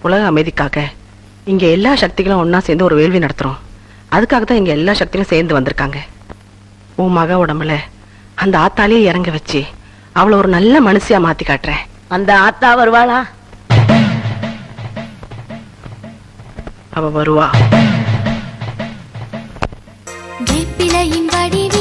உலக அமைதிக்காக இங்க எல்லா சக்திகளும் ஒன்னா சேர்ந்து ஒரு வேள்வி நடத்துறோம். அதுக்காக தான் இங்க எல்லா சக்திகளும் சேர்ந்து வந்திருக்காங்க. உன் மக உடம்புல அந்த ஆத்தாலேயே இறங்க வச்சு அவளை ஒரு நல்ல மனுஷியா மாத்தி காட்டுறேன். அந்த ஆத்தா வருவாளா? அவ வருவா. வேப்பிலையின் வடிவில்